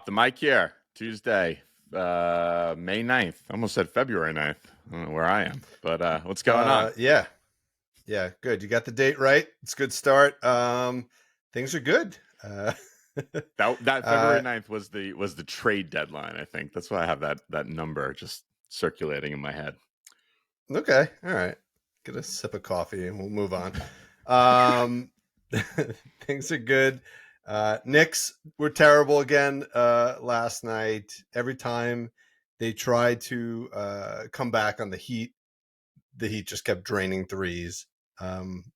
The mic here, Tuesday, May 9th. Almost said February 9th. I don't know where I am, but what's going on? Yeah, good. You got the date right. It's a good start. Things are good. That uh, February 9th was the trade deadline, I think. That's why I have that number just circulating in my head. okay, all right. Get a sip of coffee and we'll move on. Um, things are good. Knicks were terrible again last night. Every time they tried to come back on the Heat just kept draining threes.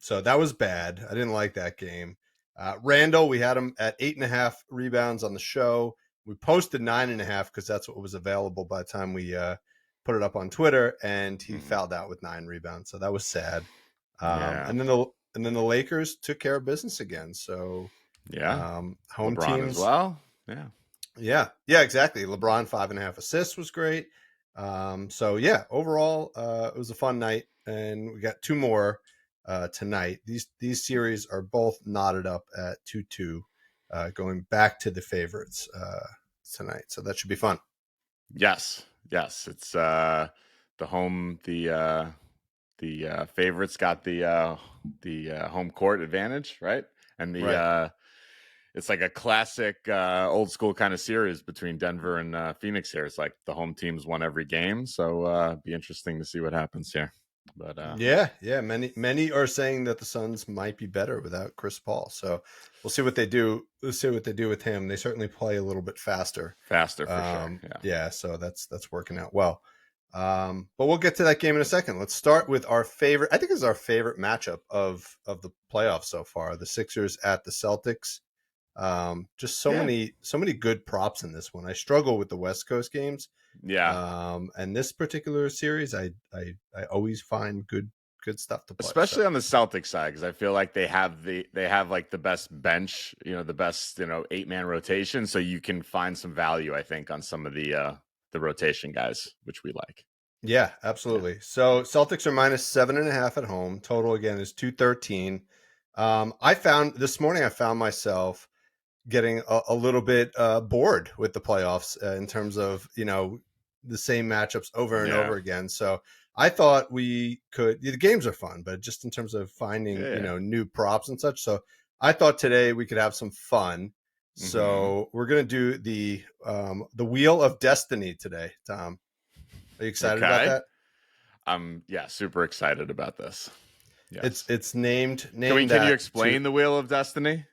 So that was bad. I didn't like that game. Randall, we had him at 8.5 rebounds on the show. We posted 9.5 because that's what was available by the time we put it up on Twitter, and he fouled out with 9 rebounds. So that was sad. Yeah. And then the Lakers took care of business again. So Yeah. home LeBron as teams, well. Yeah. yeah, exactly. LeBron 5.5 assists was great. So yeah, overall, it was a fun night, and we got two more tonight. These series are both knotted up at 2-2, going back to the favorites tonight. So that should be fun. Yes. Yes. It's the favorites got the home court advantage, right? And the Right. it's like a classic old school kind of series between Denver and Phoenix here. It's like the home teams won every game, so be interesting to see what happens here. But Yeah. Many are saying that the Suns might be better without Chris Paul. So we'll see what they do. We'll see what they do with him. They certainly play a little bit faster. faster for sure. Yeah. Yeah, so that's working out well. But we'll get to that game in a second. Let's start with our favorite. I think it's our favorite matchup of the playoffs so far. The Sixers at the Celtics. Just Yeah. so many good props in this one. I struggle with the West Coast games. Yeah. And this particular series, I always find good stuff to play. Especially So on the Celtics side, because I feel like they have like the best bench, the best 8-man rotation, so you can find some value, I think, on some of the rotation guys, which we like. yeah, Yeah. absolutely. So Celtics are -7.5 at home. Total again is 213. I found this morning I found myself getting a little bit bored with the playoffs in terms of the same matchups over and Yeah. over again. So I thought we could. The games are fun, but just in terms of finding Yeah. new props and such. So I thought today we could have some fun. Mm-hmm. So we're gonna do the Wheel of Destiny today. Tom, are you excited about Okay. that? Yeah, super excited about this. It's Yes. it's named Can you that to explain the Wheel of Destiny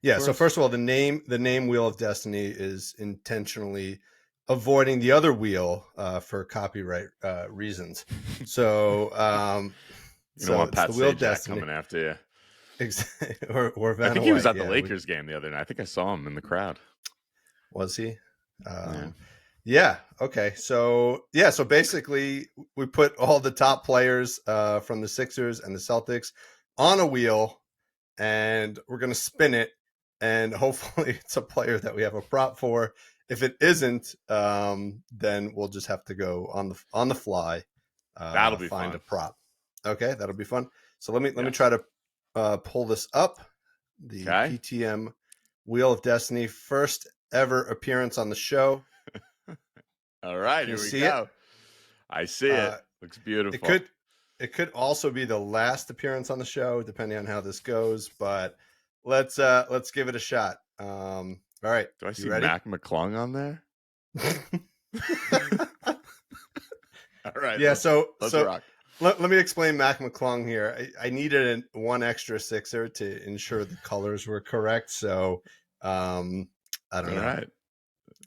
yeah. for So us? first of all, the name Wheel of Destiny is intentionally avoiding the other wheel for copyright reasons. So You don't so want it's Pat the Wheel of Sajak Destiny, coming after you. or I Vanna think he was White. at the Yeah, Lakers game the other night. I think I saw him in the crowd. was he? Yeah. Yeah. Okay. So basically, we put all the top players from the Sixers and the Celtics on a wheel, and we're gonna spin it, and hopefully it's a player that we have a prop for. If it isn't, then we'll just have to go on the fly, That'll be find a fun. prop. Okay, that'll be fun. So let me Yes. try to pull this up. The Okay. PTM Wheel of Destiny, first ever appearance on the show. All right, Can you here we see it? go. I see it. Uh, Looks it beautiful. could it could also be the last appearance on the show, depending on how this goes. But let's give it a shot. All right, Do I you see ready? Mac McClung on there? All right, Yeah. So let's so rock. let me explain Mac McClung here. I needed one extra Sixer to ensure the colors were correct. So I don't All know. right.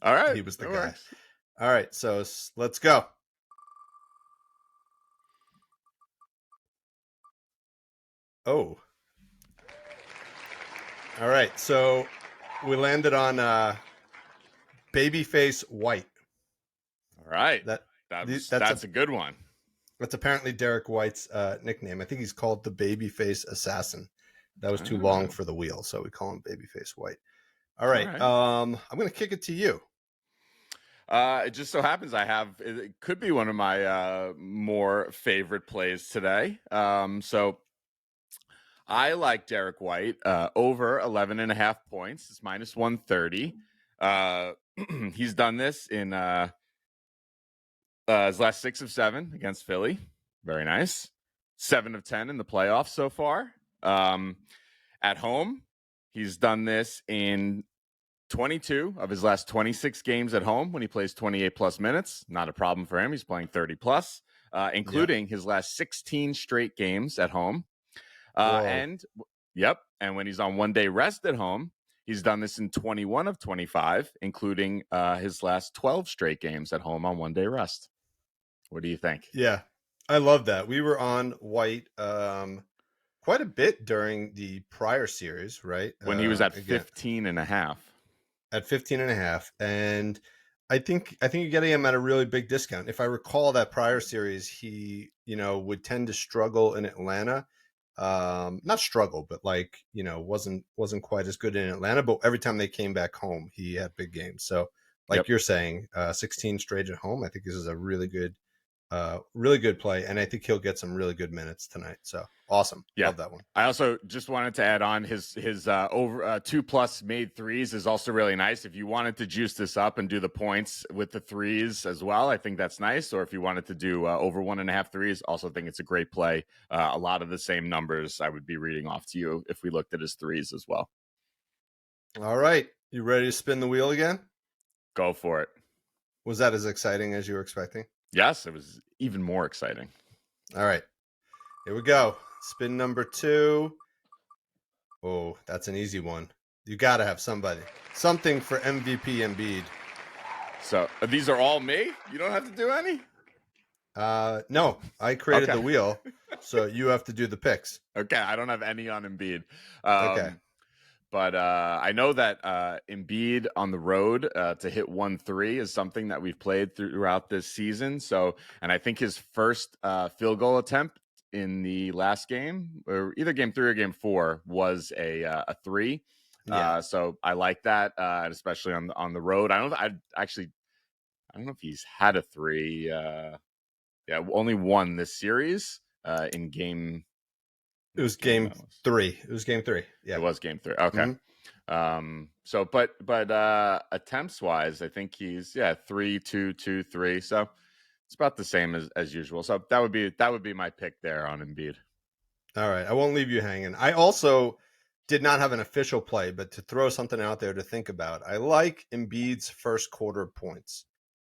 All right. He was the That guy. works. All right. So let's go. Oh. All right. So we landed on Babyface White. All right. That that's That's a good one. That's apparently Derek White's nickname. I think he's called the Babyface Assassin. That was too long Ah, for the wheel, so we call him Babyface White. All all right. right. I'm going to kick it to you. It just so happens it could be one of my more favorite plays today. So I like Derek White over 11.5 points. It's -130. He's done this in his last 6 of 7 against Philly. Very nice. 7 of 10 in the playoffs so far. At home, he's done this in 22 of his last 26 games at home when he plays 28 plus minutes. Not a problem for him. He's playing 30 plus, including his last 16 straight games at home. And when he's on 1 day rest at home, he's done this in 21 of 25, including his last 12 straight games at home on 1 day rest. What do you think? Yeah, I love that. We were on White quite a bit during the prior series, right? When he was at 15 and a half. At 15 and a half. And I think you're getting him at a really big discount. If I recall that prior series, he, would tend to struggle in Atlanta. Not struggle, but wasn't quite as good in Atlanta. But every time they came back home, he had big games. So you're saying, 16 straight at home, I think this is a really good play, and I think he'll get some really good minutes tonight. So awesome. Yeah. Love that one. I also just wanted to add on his over 2+ made threes is also really nice. If you wanted to juice this up and do the points with the threes as well, I think that's nice. Or if you wanted to do over 1.5 threes, also think it's a great play. A lot of the same numbers I would be reading off to you if we looked at his threes as well. All right. You ready to spin the wheel again? Go for it. Was that as exciting as you were expecting? Yes, it was even more exciting. All right. Here we go. Spin number 2. Oh, that's an easy one. You got to have something for MVP Embiid. So these are all me? You don't have to do any? No, I created the wheel, so you have to do the picks. Okay, I don't have any on Embiid. Okay. But I know that Embiid on the road to hit 1-3 is something that we've played throughout this season. So, and I think his first field goal attempt in the last game, or either game 3 or game 4, was a 3. Yeah. So I like that, especially on the road. I don't know if he's had a 3. Only one this series in game. It was game 3. It was game 3. Yeah, it was game 3. Okay. Mm-hmm. So, but attempts wise, I think he's 3, 2, 2, 3. So it's about the same as usual. So that would be my pick there on Embiid. All right, I won't leave you hanging. I also did not have an official play, but to throw something out there to think about, I like Embiid's first quarter points.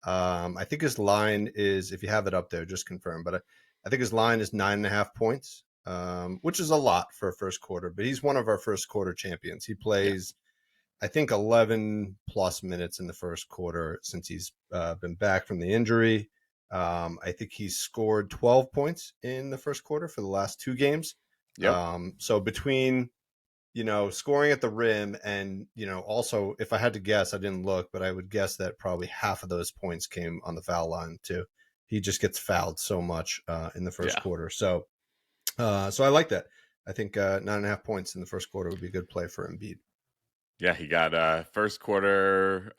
I think his line is, if you have it up there, just confirm. But I think his line is 9.5 points. Which is a lot for a first quarter, but he's one of our first quarter champions. He plays, I think, 11 plus minutes in the first quarter since he's been back from the injury. I think he's scored 12 points in the first quarter for the last 2 games. Yep. So between, scoring at the rim and, also, if I had to guess, I didn't look, but I would guess that probably half of those points came on the foul line too. He just gets fouled so much in the first quarter. So I like that. I think 9.5 points in the first quarter would be a good play for Embiid. Yeah, he got first quarter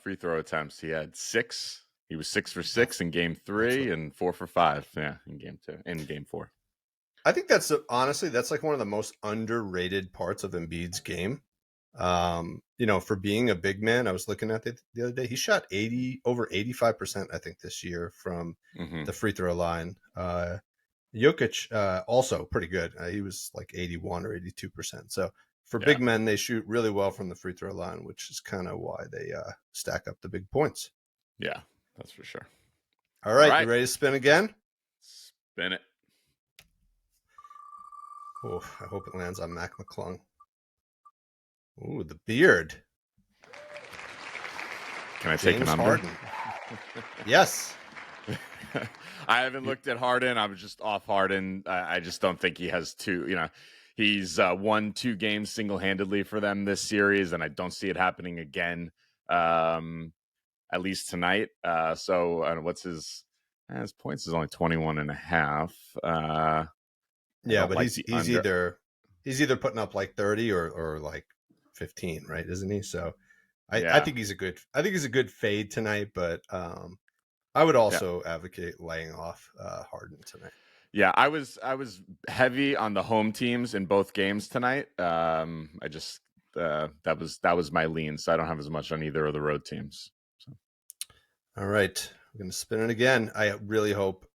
free throw attempts. He had 6. He was 6 for 6 in game 3 and 4 for 5. Yeah, in game 2, in game 4. I think that's like one of the most underrated parts of Embiid's game. For being a big man, I was looking at it the other day. He shot over 85%, I think, this year from the free throw line. Jokic also pretty good. He was like 81 or 82%. So for big men, they shoot really well from the free throw line, which is kind of why they stack up the big points. Yeah, that's for sure. All right. You ready to spin again? Spin it. Oh, I hope it lands on Mac McClung. Ooh, the beard. Can I take a number? Harden. Yes. I haven't looked at Harden. I was just off Harden. I just don't think he has 2. He's won 2 games single-handedly for them this series, and I don't see it happening again, at least tonight. So what's his points is only 21.5. Yeah, but he's either putting up like 30 or like 15, right? Isn't he? So I think he's a good fade tonight, but I would also advocate laying off Harden tonight. Yeah, I was heavy on the home teams in both games tonight. I just that was my lean. So I don't have as much on either of the road teams. So. All right, we're going to spin it again. I really hope,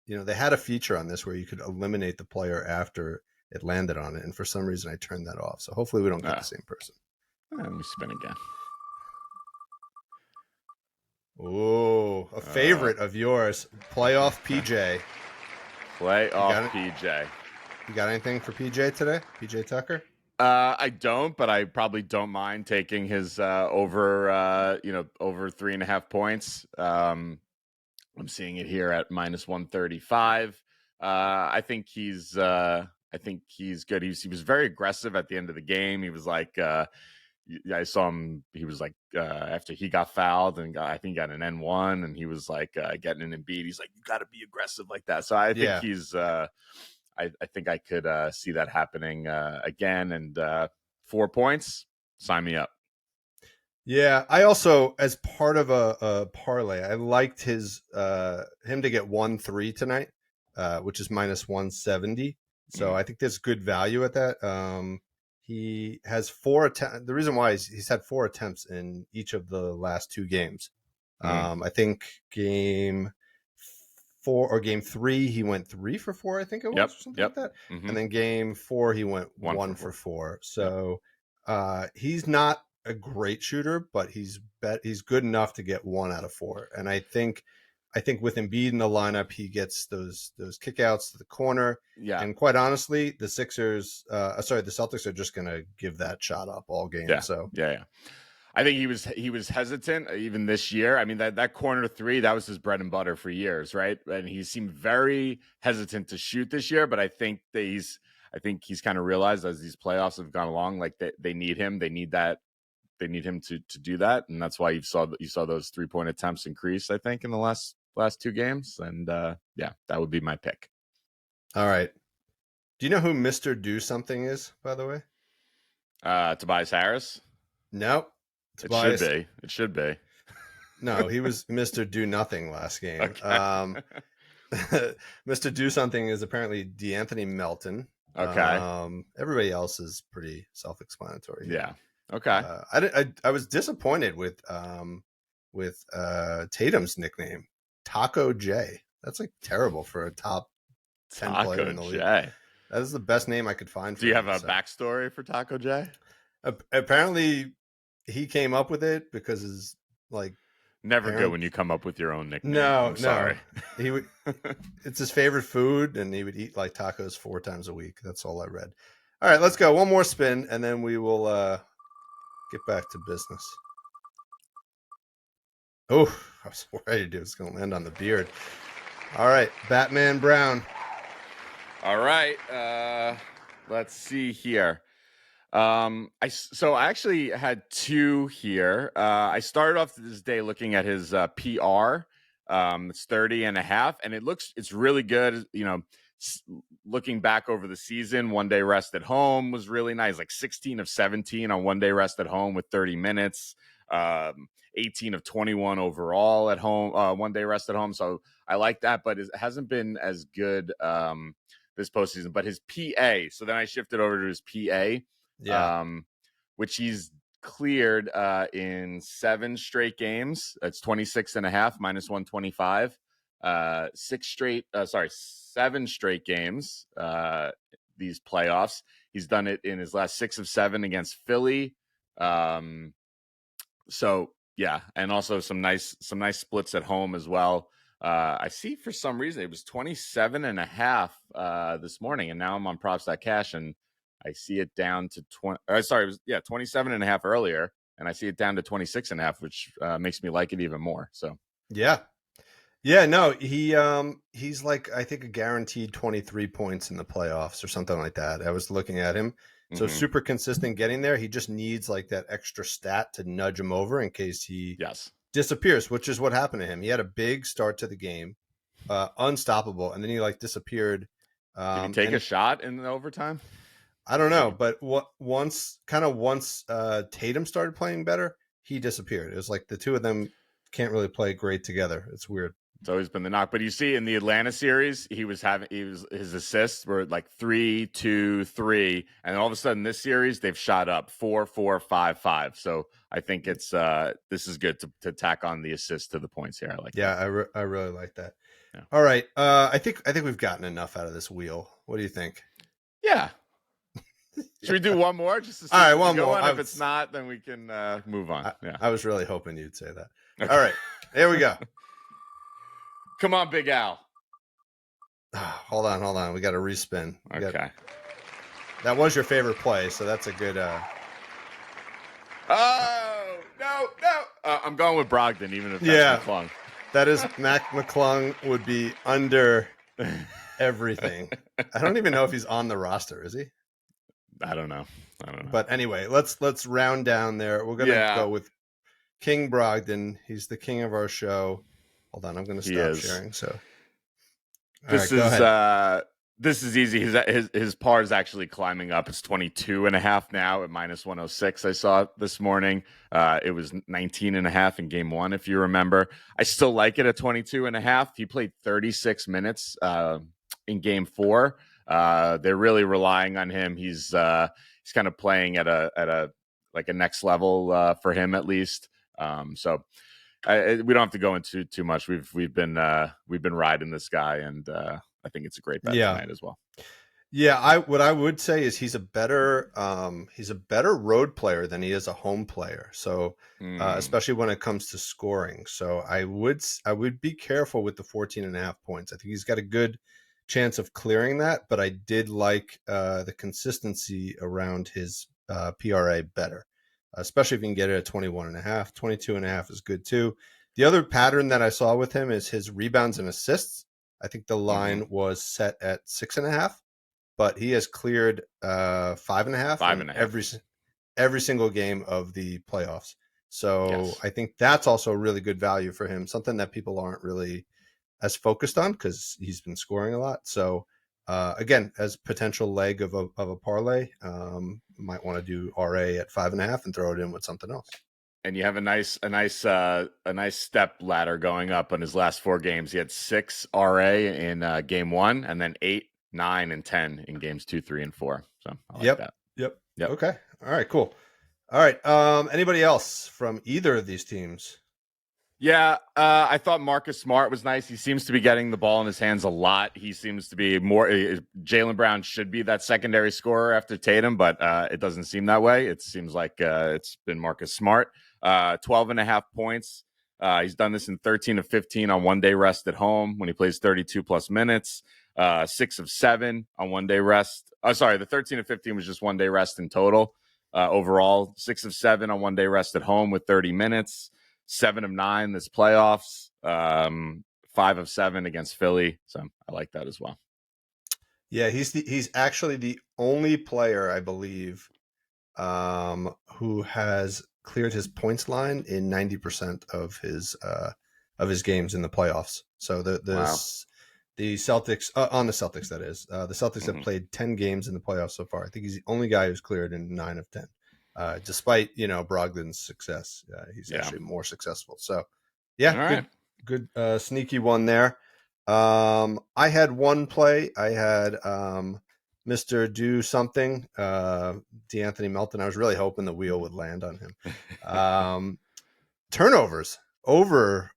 they had a feature on this where you could eliminate the player after it landed on it, and for some reason I turned that off. So hopefully we don't get the same person. Let me spin again. Oh, a favorite of yours, playoff PJ. Playoff PJ. You got anything for PJ today? PJ Tucker? I don't, but I probably don't mind taking his over 3.5 points. I'm seeing it here at -135. I think he's good. He was very aggressive at the end of the game. He was like, I saw him. He was like, after he got fouled and I think got an N1, and he was like getting an Embiid. He's like, you got to be aggressive like that. So I think he's. I think I could see that happening again. And 4 points, sign me up. Yeah, I also, as part of a parlay, I liked him to get 1-3 tonight, which is -170. So I think there's good value at that. He has 4 attempts. The reason why is he's had 4 attempts in each of the last 2 games. I think game 4 or game 3, he went 3 for 4, I think it was, or something like that. And then game 4, he went 1 for 4. So he's not a great shooter, but he's good enough to get 1 out of 4. And I think with Embiid in the lineup, he gets those kickouts to the corner. Yeah. And quite honestly, the Celtics are just going to give that shot up all game. Yeah. So yeah. I think he was hesitant even this year. I mean, that corner 3, that was his bread and butter for years, right? And he seemed very hesitant to shoot this year, but I think he's kind of realized as these playoffs have gone along, like they need him. They need him to do that, and that's why you saw those 3-point attempts increase, I think, in the last 2 games. And that would be my pick. All right. Do you know who Mr. Do Something is, by the way? Tobias Harris? No. It should be. No, he was Mr. Do Nothing last game. Okay. Mr. Do Something is apparently DeAnthony Melton. Okay. Everybody else is pretty self-explanatory. Yeah. Okay. I was disappointed with Tatum's nickname, Taco J. That's like terrible for a top 10 player in the league. That is the best name I could find. Do you have a backstory for Taco J? Apparently, he came up with it because his never good when you come up with your own nickname. No, sorry. He would. It's his favorite food, and he would eat like tacos 4 times a week. That's all I read. All right, let's go. One more spin, and then we will get back to business. Oh, I was worried it was going to land on the beard. All right, Batman Brown. All right, let's see here. I actually had 2 here. I started off this day looking at his PR. It's 30.5, and it's really good. Looking back over the season, 1 day rest at home was really nice. Like 16 of 17 on 1 day rest at home with 30 minutes. 18 of 21 overall at home, 1 day rest at home. So I like that, but it hasn't been as good this postseason. But his PA, so then I shifted over to his PA. Yeah. Which he's cleared in 7 straight games. That's 26.5 -125. 7 straight games. These playoffs, he's done it in his last 6 of 7 against Philly. So yeah, and also some nice splits at home as well. I see for some reason it was 27.5 this morning, and now I'm on props.cash and I see it down to 20. It was 27.5 earlier, and I see it down to 26.5, which makes me like it even more. So yeah. No, he's like, I think, a guaranteed 23 points in the playoffs or something like that. I was looking at him, so super consistent getting there. He just needs like that extra stat to nudge him over in case he disappears, which is what happened to him. He had a big start to the game, unstoppable, and then he disappeared. Did he take a shot in the overtime? I don't know, but once Tatum started playing better, he disappeared. It was like the two of them can't really play great together. It's weird. It's always been the knock. But you see in the Atlanta series, his assists were like 3, 2, 3. And all of a sudden this series, they've shot up 4, 4, 5, 5. So I think it's this is good to tack on the assist to the points here. I like that. I really like that. Yeah. All right. I think we've gotten enough out of this wheel. What do you think? Yeah. Should we do one more? Just to see all right, one more. If it's not, then we can move on. I was really hoping you'd say that. Okay. All right. Here we go. Come on, Big Al. Hold on. We got to respin. Okay. That was your favorite play, so that's a good. Oh no! I'm going with Brogdon, even if that's McClung. That is Mac McClung would be under everything. I don't even know if he's on the roster. Is he? I don't know. But anyway, let's round down there. We're gonna go with King Brogdon. He's the king of our show. Hold on, I'm gonna stop sharing. So this is easy. His par is actually climbing up. It's 22.5 now at minus 106. I saw it this morning. It was 19.5 in game 1, if you remember. I still like it at 22.5. He played 36 minutes in game 4. They're really relying on him. He's kind of playing at a next level for him at least. So we don't have to go into too much. We've been riding this guy, and I think it's a great bet tonight as well. Yeah, what I would say is he's a better road player than he is a home player. So especially when it comes to scoring. So I would be careful with the 14.5 points. I think he's got a good chance of clearing that, but I did like the consistency around his PRA better, especially if you can get it at 21.5. 22.5 is good too. The other pattern that I saw with him is his rebounds and assists. I think the line was set at 6.5, but he has cleared 5.5 every single game of the playoffs. So I think that's also a really good value for him, something that people aren't really as focused on because he's been scoring a lot. So again, as potential leg of a parlay, might want to do RA at 5.5 and throw it in with something else. And you have a nice step ladder going up on his last 4 games. He had 6 RA in game 1, and then 8, 9, and 10 in games 2, 3, and 4. So I like that. Yep. Okay. All right. Cool. All right. Anybody else from either of these teams? Yeah, I thought Marcus Smart was nice. He seems to be getting the ball in his hands a lot. He seems to be more. Jaylen Brown should be that secondary scorer after Tatum, but it doesn't seem that way. It seems like it's been Marcus Smart. 12.5 points. He's done this in 13 of 15 on one-day rest at home when he plays 32-plus minutes. 6 of 7 on one-day rest. The 13 of 15 was just one-day rest in total. Overall, 6 of 7 on one-day rest at home with 30 minutes. 7 of 9 this playoffs, 5 of 7 against Philly. So I like that as well. Yeah, he's actually the only player, I believe, who has cleared his points line in 90% of his games in the playoffs. So the Celtics on the Celtics, that is, the Celtics have played 10 games in the playoffs so far. I think he's the only guy who's cleared in 9 of 10. Despite Brogdon's success, he's actually more successful. So, good sneaky one there. I had one play. I had Mr. Do Something, DeAnthony Melton. I was really hoping the wheel would land on him. Turnovers over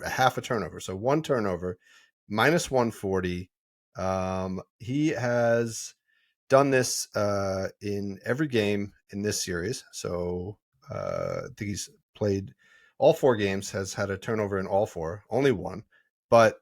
half a turnover. So 1 turnover, minus 140. He has done this in every game in this series. So I think he's played all 4 games, has had a turnover in all 4, only 1. But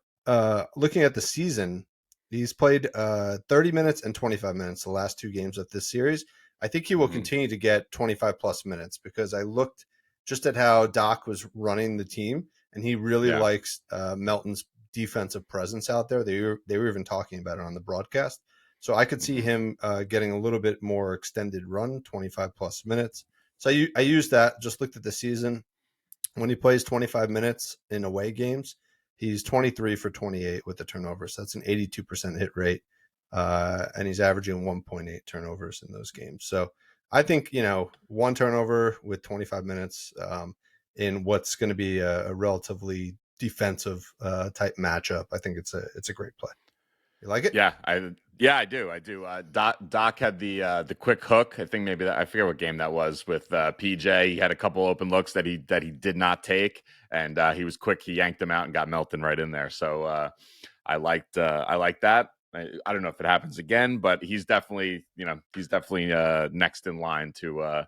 looking at the season, he's played 30 minutes and 25 minutes the last 2 games of this series. I think he will continue to get 25 plus minutes because I looked just at how Doc was running the team, and he really likes Melton's defensive presence out there. They were even talking about it on the broadcast. So I could see him getting a little bit more extended run, 25 plus minutes. So I used that, just looked at the season. When he plays 25 minutes in away games, he's 23 for 28 with the turnovers. So that's an 82% hit rate. And he's averaging 1.8 turnovers in those games. So I think, 1 turnover with 25 minutes in what's going to be a relatively defensive type matchup. I think it's a great play. You like it? Yeah, I do. Doc had the quick hook. I think maybe I forget what game that was with PJ. He had a couple open looks that he did not take, and he was quick. He yanked them out and got Melton right in there. So I liked that. I don't know if it happens again, but he's definitely next in line to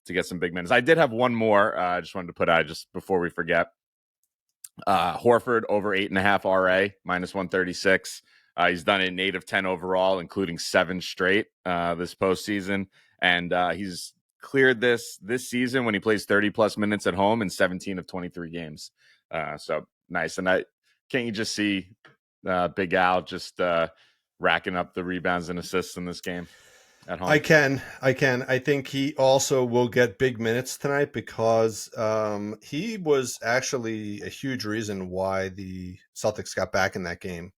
get some big minutes. I did have one more. I just wanted to put out just before we forget. Horford over 8.5 RA minus 136. He's done it in 8 of 10 overall, including 7 straight this postseason, and he's cleared this season when he plays 30 plus minutes at home in 17 of 23 games. So nice, and can't you just see Big Al just racking up the rebounds and assists in this game at home? I can. I think he also will get big minutes tonight because he was actually a huge reason why the Celtics got back in that game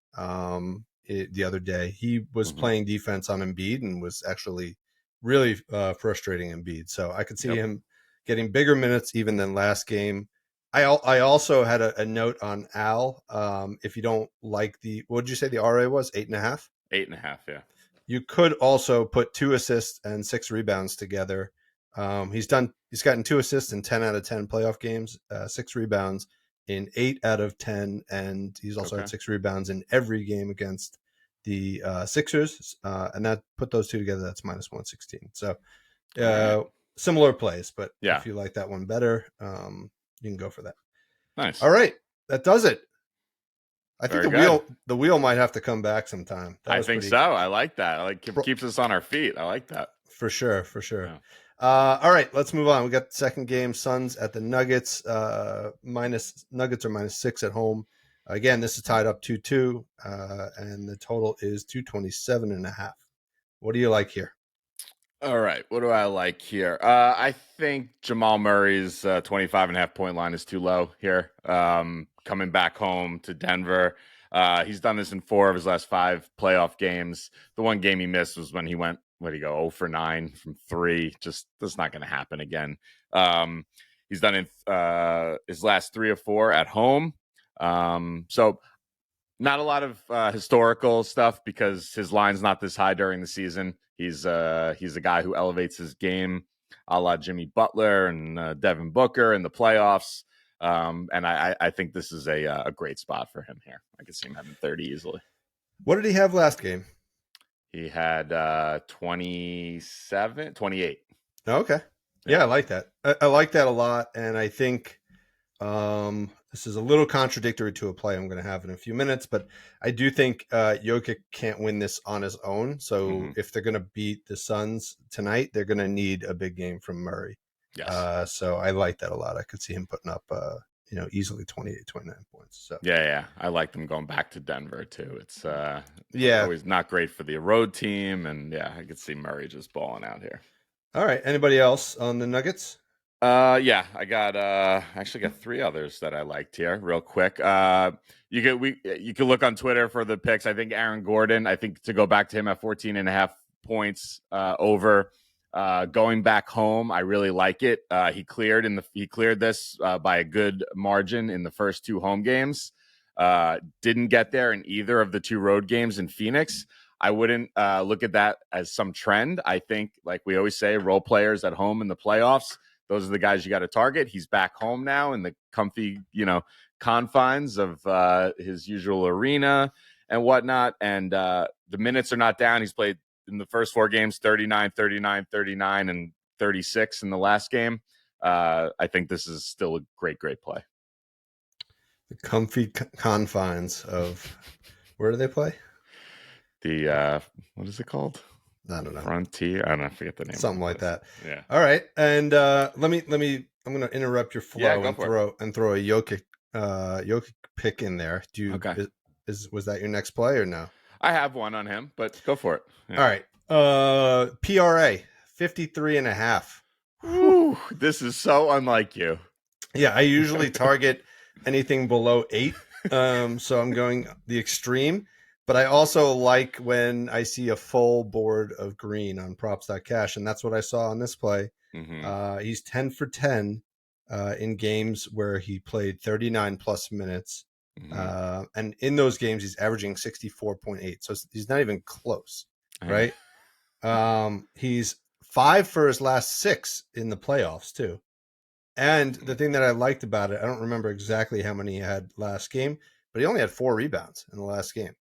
the other day. He was playing defense on Embiid and was actually really frustrating Embiid. So I could see him getting bigger minutes even than last game. I also had a note on Al. If you don't like what did you say the RA was? 8.5? 8.5, yeah. You could also put 2 assists and 6 rebounds together. He's gotten 2 assists in 10 out of 10 playoff games, 6 rebounds in 8 out of 10, and he's also had 6 rebounds in every game against the Sixers. And that put those two together, that's minus 116. So similar plays, but if you like that one better, you can go for that. Nice. All right, that does it. I Very think the wheel might have to come back sometime. I think so. I like that. Keeps us on our feet. I like that. For sure. Yeah. All right, let's move on. We got the second game, Suns at the Nuggets. Nuggets are minus 6 at home. Again, this is tied up 2-2, and the total is 227.5. What do you like here? All right. What do I like here? I think Jamal Murray's 25.5 point line is too low here. Coming back home to Denver. He's done this in 4 of his last 5 playoff games. The one game he missed was when he went, 0 for 9 from 3. Just, that's not going to happen again. He's done in his last 3 of 4 at home. So not a lot of historical stuff because his line's not this high during the season. He's a guy who elevates his game a la Jimmy Butler and Devin Booker in the playoffs. And I think this is a great spot for him here. I could see him having 30 easily. What did he have last game? He had 28. Okay. Yeah, I like that. I like that a lot. And I think this is a little contradictory to a play I'm going to have in a few minutes, but I do think Jokic can't win this on his own. So if they're going to beat the Suns tonight, they're going to need a big game from Murray. Yes. So I like that a lot. I could see him putting up, easily 28, 29 points. So yeah. I like them going back to Denver too. It's always not great for the road team, and I could see Murray just balling out here. All right. Anybody else on the Nuggets? I got actually got 3 others that I liked here real quick. You can look on Twitter for the picks. I think Aaron Gordon, to go back to him at 14.5 points over going back home. I really like it. He cleared this by a good margin in the first 2 home games. Didn't get there in either of the 2 road games in Phoenix. I wouldn't look at that as some trend. I think, like we always say, role players at home in the playoffs, those are the guys you got to target. He's back home now in the comfy, confines of his usual arena and whatnot. And the minutes are not down. He's played in the first 4 games, 39, 39, 39, and 36 in the last game. I think this is still a great play. The comfy confines of, where do they play? The, what is it called? I don't know. Frontier. I don't know. I forget the name. Something like that. Yeah. All right. And let me. I'm going to interrupt your flow and throw a Jokic pick in there. Was that your next play or no? I have one on him, but go for it. Yeah. All right. PRA 53.5. Whew, this is so unlike you. Yeah, I usually target anything below 8. So I'm going the extreme. But I also like when I see a full board of green on props.cash, and that's what I saw on this play. He's 10 for 10 in games where he played 39 plus minutes. Mhm. And in those games, he's averaging 64.8. So he's not even close, right? He's 5 for his last 6 in the playoffs, too. And the thing that I liked about it, I don't remember exactly how many he had last game, but he only had 4 rebounds in the last game,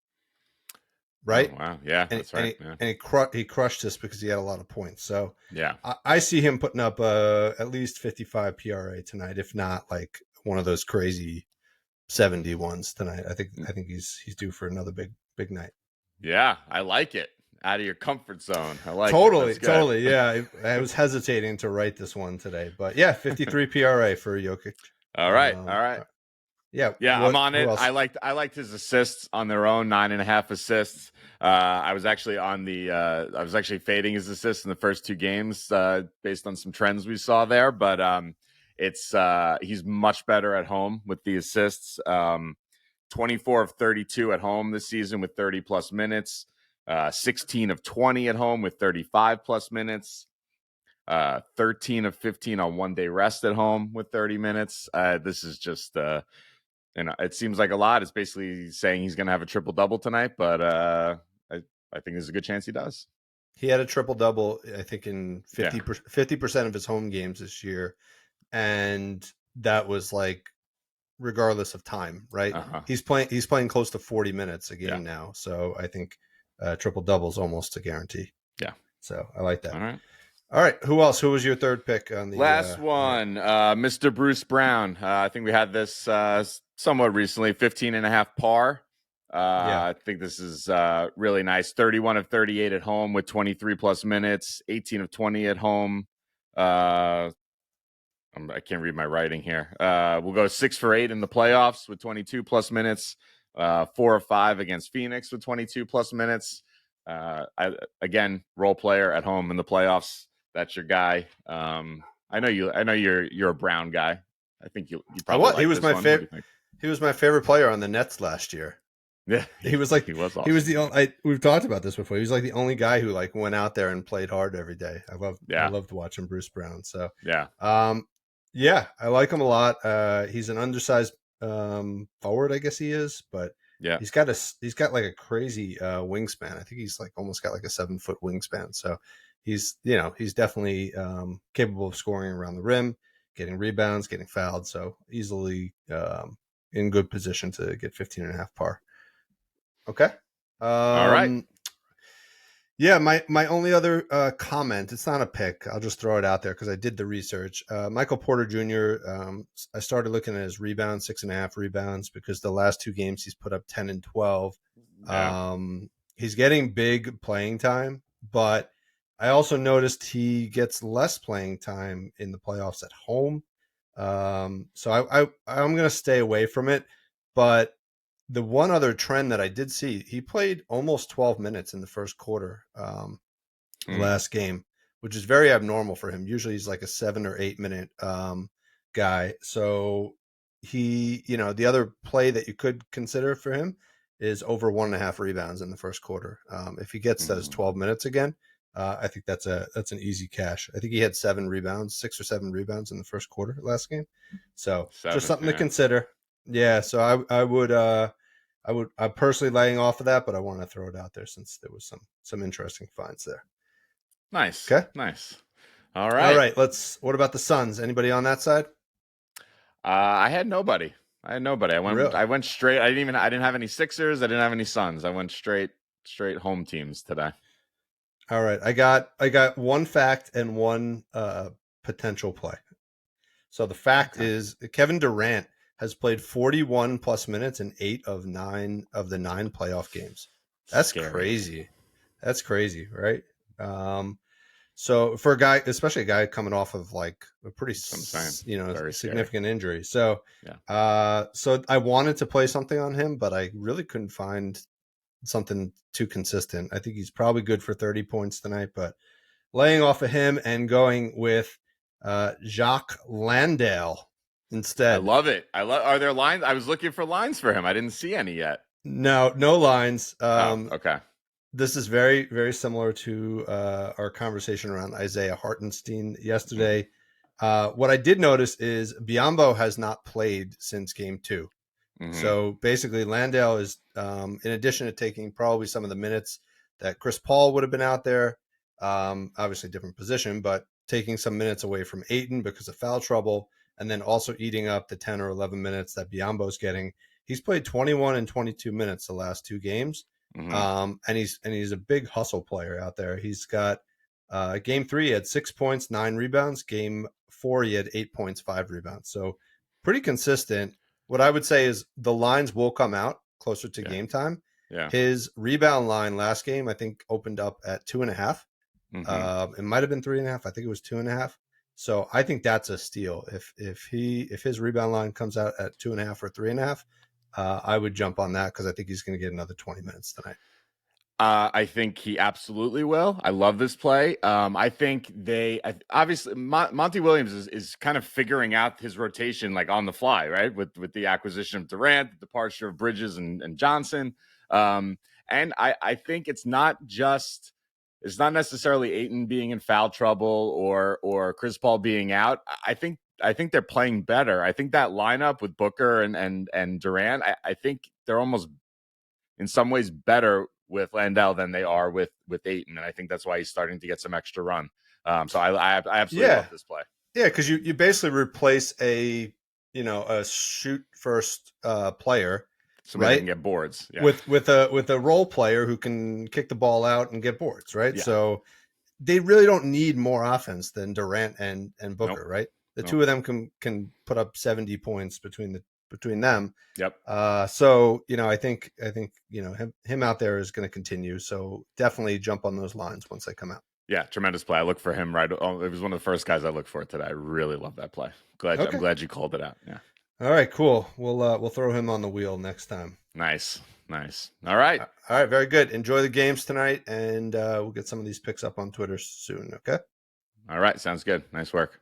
Oh right? wow, yeah, And that's right. Yeah, he crushed this because he had a lot of points. So yeah. I see him putting up at least 55 PRA tonight, if not like one of those crazy 70 ones tonight. I think he's due for another big night. Yeah, I like it. Out of your comfort zone. I like it. Totally, That's good. totally. Yeah, I was hesitating to write this one today, but yeah, 53 PRA for Jokic. All right, all right. Yeah, Yeah, I'm on who it. else? I liked his assists on their own, 9.5 assists. I was actually I was actually fading his assists in the first 2 games based on some trends we saw there, but it's he's much better at home with the assists. 24 of 32 at home this season with 30 plus minutes. 16 of 20 at home with 35 plus minutes. 13 of 15 on 1 day rest at home with 30 minutes. This is just it seems like a lot. It's basically saying he's going to have a triple double tonight, but I think there's a good chance he does. He had a triple double, I think, in 50 Yeah. 50% of his home games this year, and that was like regardless of time, right? Uh-huh. He's playing close to 40 minutes a Yeah. game now, so I think triple double is almost a guarantee. Yeah. So I like that. All right. All right. Who else? Who was your third pick on the Last one, Mr. Bruce Brown. I think we had this somewhat recently, 15.5 par. Yeah. I think this is really nice. 31 of 38 at home with 23 plus minutes, 18 of 20 at home. I can't read my writing here. We'll go 6 for 8 in the playoffs with 22 plus minutes, 4 of 5 against Phoenix with 22 plus minutes. Again, role player at home in the playoffs. That's your guy. I know you're a Brown guy. I think you probably like he was this my one. What do favorite. you think? He was my favorite player on the Nets last year. Yeah, He was like he was awesome. he was the only. We've talked about this before. He was like the only guy who like went out there and played hard every day. I loved watching Bruce Brown. So yeah, yeah, I like him a lot. He's an undersized forward, I guess he is, but yeah. he's got like a crazy wingspan. I think he's like almost got like a 7-foot wingspan. So he's definitely capable of scoring around the rim, getting rebounds, getting fouled. So easily in good position to get 15.5 par. Okay. All right. Yeah, my only other comment, it's not a pick. I'll just throw it out there because I did the research. Michael Porter Jr., I started looking at his rebounds, 6.5 rebounds, because the last 2 games he's put up 10 and 12. Yeah. He's getting big playing time, but I also noticed he gets less playing time in the playoffs at home. So I'm going to stay away from it. But the one other trend that I did see, he played almost 12 minutes in the first quarter, the last game, which is very abnormal for him. Usually he's like a 7 or 8 minute guy. So the other play that you could consider for him is over 1.5 rebounds in the first quarter. If he gets those 12 minutes again, I think that's an easy cash. I think he had 7 rebounds, 6 or 7 rebounds in the first quarter last game. So 7, just something to consider. Yeah. So I'm personally laying off of that, but I want to throw it out there since there was some interesting finds there. Nice. Okay. Nice. All right. All right. What about the Suns? Anybody on that side? I had nobody. I Really? went straight. I didn't have any Sixers. I didn't have any Suns. I went straight home teams today. All right. I got one fact and one potential play. So the fact is Kevin Durant has played 41 plus minutes in 8 of the 9 playoff games. That's Scary. crazy. That's crazy, right? So for a guy, especially a guy coming off of like a pretty, Very significant injury. So, yeah. So I wanted to play something on him, but I really couldn't find something too consistent. I think he's probably good for 30 points tonight, but laying off of him and going with Jacques Landale instead. I love it. Are there lines? I was looking for lines for him. I didn't see any yet. No lines. Okay. This is very, very similar to our conversation around Isaiah Hartenstein yesterday. What I did notice is Biombo has not played since game 2. Mm-hmm. So basically, Landale is, in addition to taking probably some of the minutes that Chris Paul would have been out there, obviously different position, but taking some minutes away from Ayton because of foul trouble, and then also eating up the 10 or 11 minutes that Biombo's getting. He's played 21 and 22 minutes the last 2 games, Mm-hmm. and he's a big hustle player out there. He's got game 3 he had 6 points, 9 rebounds. Game 4 he had 8 points, 5 rebounds. So pretty consistent. What I would say is the lines will come out closer to Yeah. game time. Yeah. His rebound line last game, I think, opened up at 2.5. Mm-hmm. It might have been 3.5. I think it was 2.5. So I think that's a steal. If his rebound line comes out at 2.5 or 3.5, I would jump on that because I think he's going to get another 20 minutes tonight. I think he absolutely will. I love this play. I think obviously Monty Williams is kind of figuring out his rotation like on the fly, right? With the acquisition of Durant, the departure of Bridges and Johnson. And I think it's not necessarily Ayton being in foul trouble or Chris Paul being out. I think they're playing better. I think that lineup with Booker and Durant, I think they're almost in some ways better with Landale than they are with Ayton, and I think that's why he's starting to get some extra run. So I absolutely love this play. Yeah, because you basically replace a shoot first player, Somebody that right, can get boards, yeah, with a role player who can kick the ball out and get boards, right? yeah. So they really don't need more offense than Durant and Booker, Nope. right? The Nope. two of them can put up 70 points between them. Yep. So I think him out there is going to continue. So definitely jump on those lines once they come out. Yeah, tremendous play. I look for him right. Oh, it was one of the first guys I looked for today. I really love that play. I'm Okay. glad you called it out. Yeah. All right, cool. We'll throw him on the wheel next time. Nice. All right. All right, very good. Enjoy the games tonight, and we'll get some of these picks up on Twitter soon. Okay. All right. Sounds good. Nice work.